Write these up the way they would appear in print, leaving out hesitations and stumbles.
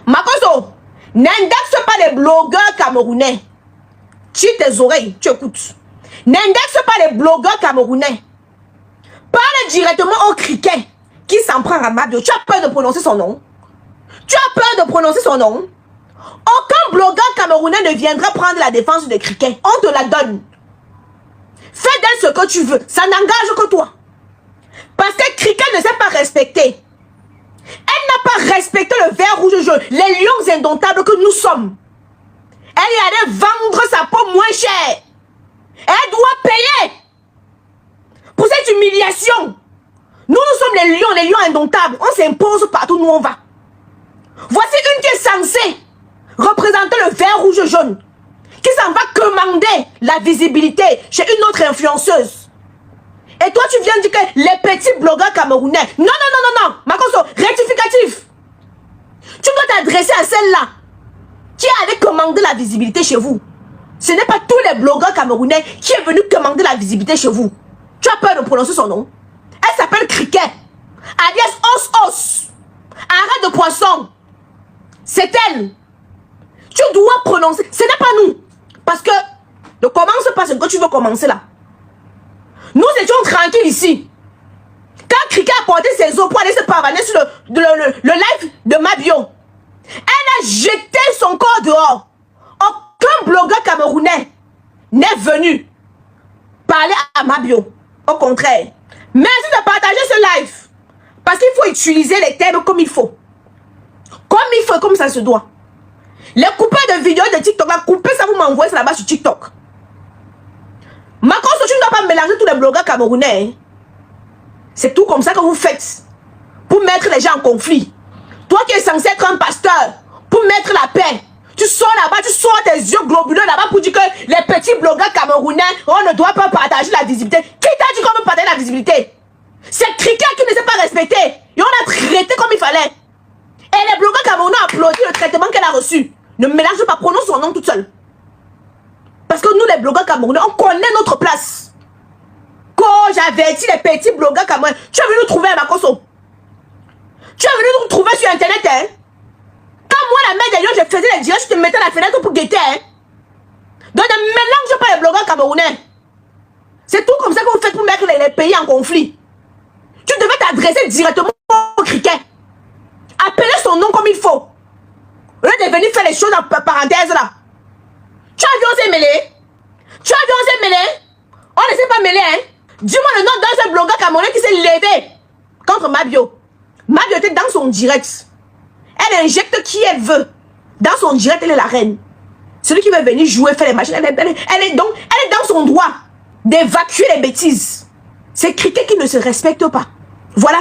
Makoso, n'indexe pas les blogueurs camerounais. Tire tes oreilles, tu écoutes. N'indexe pas les blogueurs camerounais. Parle directement au criquet qui s'en prend à Mabio. Tu as peur de prononcer son nom? Tu as peur de prononcer son nom? Aucun blogueur camerounais ne viendra prendre la défense de criquet. On te la donne. Fais d'elle ce que tu veux. Ça n'engage que toi. Parce que criquet ne sait pas respecter. Elle n'a pas respecté le vert rouge jaune. Les lions indomptables que nous sommes. Elle est allée vendre sa peau moins chère. Elle doit payer pour cette humiliation. Nous sommes les lions indomptables. On s'impose partout où nous on va. Voici une qui est censée représenter le vert rouge jaune, qui s'en va commander la visibilité chez une autre influenceuse. Et toi tu viens dire que les petits blogueurs camerounais. Non, Makoso, rectificatif. Tu dois t'adresser à celle-là qui allait commander la visibilité chez vous. Ce n'est pas tous les blogueurs camerounais qui est venu commander la visibilité chez vous. Tu as peur de prononcer son nom? Elle s'appelle Criquet, alias Os. Arrête de poisson. C'est elle. Tu dois prononcer. Ce n'est pas nous. Parce que ne commence pas ce que tu veux commencer là. Nous étions tranquilles ici. Quand Criquet a porté ses os pour aller se pavaner sur le live de Mabio, elle a jeté son corps dehors. Aucun blogueur camerounais n'est venu parler à Mabio. Au contraire. Merci de partager ce live. Parce qu'il faut utiliser les termes comme il faut. Comme il faut, comme ça se doit. Les coupeurs de vidéos de TikTok, là, coupez ça, vous m'envoyez ça là-bas sur TikTok. Makoso, tu ne dois pas mélanger tous les blogueurs camerounais. Hein. C'est tout comme ça que vous faites. Pour mettre les gens en conflit. Toi qui es censé être un pasteur, pour mettre la paix. Tu sors là-bas, tu sors tes yeux globuleux là-bas pour dire que les petits blogueurs camerounais, on ne doit pas partager la visibilité. Qui t'a dit qu'on veut partager la visibilité? C'est Criquet qui ne s'est pas respecté. Et on a traité comme il fallait. Et les blogueurs camerounais ont applaudi le traitement qu'elle a reçu. Ne mélange pas, prononce son nom toute seule. Parce que nous, les blogueurs camerounais, on connaît notre place. Quand j'avertis les petits blogueurs camerounais, tu es venu nous trouver à Makoso. Tu es venu nous trouver sur internet, hein? Quand moi, la mère des lions, je faisais les directs, je te mettais à la fenêtre pour guetter, hein? Donc ne mélange pas les blogueurs camerounais. C'est tout comme ça que vous faites pour mettre les pays en conflit. Tu devais t'adresser directement au Criquet. Appeler son nom comme il faut. Au lieu de venir faire les choses en parenthèse là. Tu as vu on s'est mêlé? Tu as vu on s'est mêlé? On ne s'est pas mêlé, hein? Dis-moi le nom d'un seul blogueur camerounais qui s'est levé contre Mabio. Mabio était dans son direct. Elle injecte qui elle veut. Dans son direct, elle est la reine. Celui qui veut venir jouer, faire les machines, elle est dans son droit d'évacuer les bêtises. C'est Criquet qui ne se respecte pas. Voilà.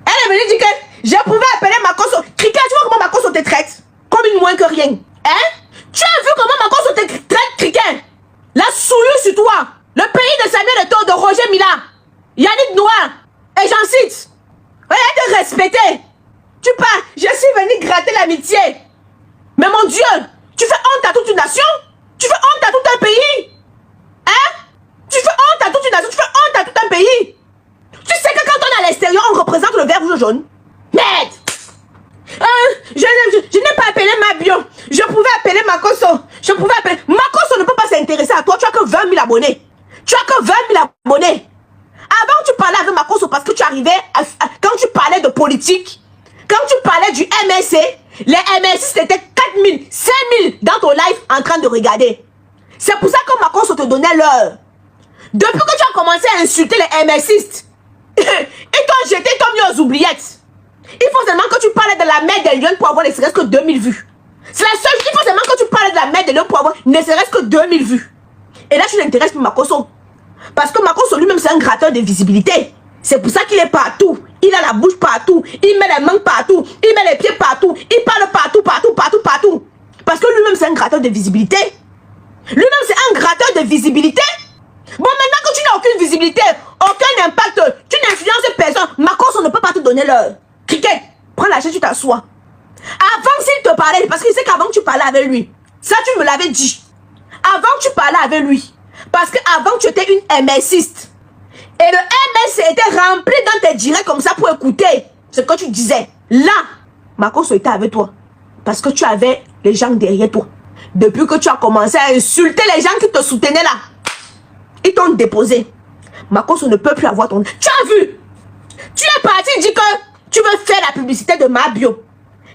Elle est venue dire que je pouvais appeler Makoso. Criquet, tu vois comment Makoso te traite? Comme une moins que rien. Hein? Tu as vu comment Makoso te traite, Criquet? La souillure sur toi. Le pays de Samuel Eto'o, de Roger Mila, Yannick Noir, et j'en cite. Elle te respecter. Tu pars, je suis venu gratter l'amitié. Mais mon Dieu, tu fais honte à toute une nation? Tu fais honte à tout un pays? Hein? Tu fais honte à toute une nation? Tu fais honte à tout un pays? Tu sais que quand on est à l'extérieur, on représente le vert rouge jaune? Merde! Je n'ai pas appelé Mabio. Je pouvais appeler Makoso. Je pouvais appeler... Makoso ne peut pas s'intéresser à toi. Tu as que 20 000 abonnés. Tu as que 20 000 abonnés. Avant, tu parlais avec Makoso parce que tu arrivais... Quand tu parlais de politique, quand tu parlais du MSC, les MSC c'était 4 000, 5 000 dans ton live en train de regarder. C'est pour ça que Makoso te donnait l'heure. Depuis que tu as commencé à insulter les MSistes, ils t'ont jeté, ils t'ont mis aux oubliettes. Il faut seulement que tu parles de la mère des lions pour avoir ne serait-ce que 2000 vues. C'est la seule. Il faut seulement que tu parles de la mère des lions pour avoir ne serait-ce que 2000 vues. Et là, tu t'intéresses pour Makoso. Parce que Makoso lui-même, c'est un gratteur de visibilité. C'est pour ça qu'il est partout. Il a la bouche partout. Il met les mains partout. Il met les pieds partout. Il parle partout, partout, partout, partout. Parce que lui-même, c'est un gratteur de visibilité. Lui-même, c'est un gratteur de visibilité. Bon, maintenant que tu n'as aucune visibilité, aucun impact, tu n'influences personne, Makoso ne peut pas te donner l'heure. Criquet, prends la chaise, tu t'assois. Avant s'il te parlait, parce qu'il sait qu'avant tu parlais avec lui. Ça, tu me l'avais dit. Avant tu parlais avec lui. Parce qu'avant tu étais une MSiste. Et le MS était rempli dans tes directs comme ça pour écouter ce que tu disais. Là, Makoso était avec toi. Parce que tu avais les gens derrière toi. Depuis que tu as commencé à insulter les gens qui te soutenaient là, ils t'ont déposé. Makosso ne peut plus avoir ton... Tu as vu? Tu es parti dire que tu veux faire la publicité de ma bio.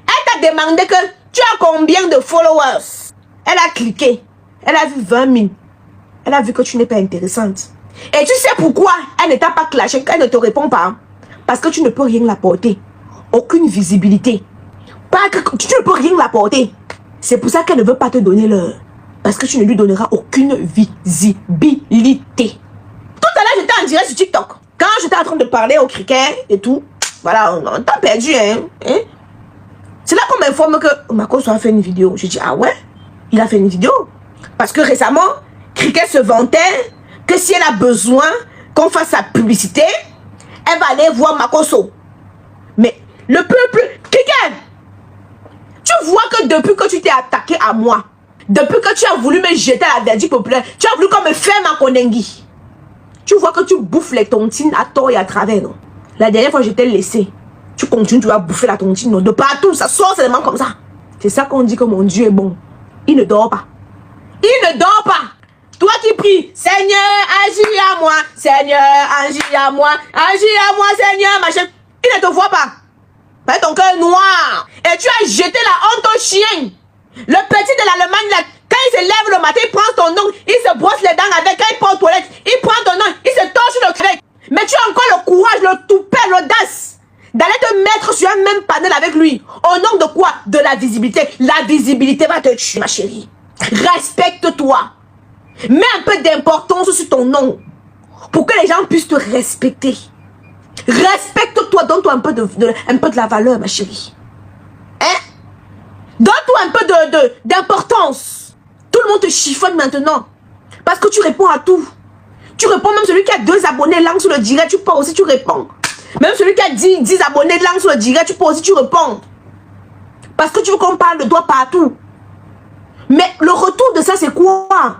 Elle t'a demandé que tu as combien de followers. Elle a cliqué. Elle a vu 20 000. Elle a vu que tu n'es pas intéressante. Et tu sais pourquoi elle ne t'a pas clashé, elle ne te répond pas? Parce que tu ne peux rien l'apporter. Aucune visibilité. Pas que tu ne peux rien l'apporter. C'est pour ça qu'elle ne veut pas te donner l'heure. Parce que tu ne lui donneras aucune visibilité. Tout à l'heure, j'étais en direct sur TikTok. Quand j'étais en train de parler au cricket et tout, voilà, on t'a perdu, hein. C'est là qu'on m'informe que Makosso a fait une vidéo. Je dis, ah ouais, il a fait une vidéo. Parce que récemment, Cricket se vantait que si elle a besoin qu'on fasse sa publicité, elle va aller voir Makosso. Mais le peuple, Cricket, tu vois que depuis que tu t'es attaqué à moi, depuis que tu as voulu me jeter à la verdict populaire, tu as voulu qu'on me fasse ma konengi. Tu vois que tu bouffes les tontines à tort et à travers, non? La dernière fois, je t'ai laissé. Tu continues, tu vas bouffer la tontine, non? De partout, ça sort seulement comme ça. C'est ça qu'on dit que mon Dieu est bon. Il ne dort pas. Il ne dort pas. Toi qui pries, Seigneur, agis à moi. Seigneur, agis à moi. Agis à moi, Seigneur, machin. Il ne te voit pas. Avec ton cœur noir. Et tu as jeté la honte au chien. Le petit de l'Allemagne, là, quand il se lève le matin, il prend ton nom, il se brosse les dents avec, quand il part aux toilettes, il prend ton nom, il se torche le crâne. Mais tu as encore le courage, le toupet, l'audace d'aller te mettre sur un même panel avec lui. Au nom de quoi? De la visibilité. La visibilité va te tuer, ma chérie. Respecte-toi. Mets un peu d'importance sur ton nom pour que les gens puissent te respecter. Respecte-toi, donne-toi un peu de la valeur, ma chérie. Hein? Donne-toi un peu d'importance. Tout le monde te chiffonne maintenant. Parce que tu réponds à tout. Tu réponds, même celui qui a 2 abonnés là sur le direct, tu peux aussi, tu réponds. Même celui qui a 10 abonnés là sur le direct, tu peux aussi, tu réponds. Parce que tu veux qu'on parle de toi partout. Mais le retour de ça, c'est quoi?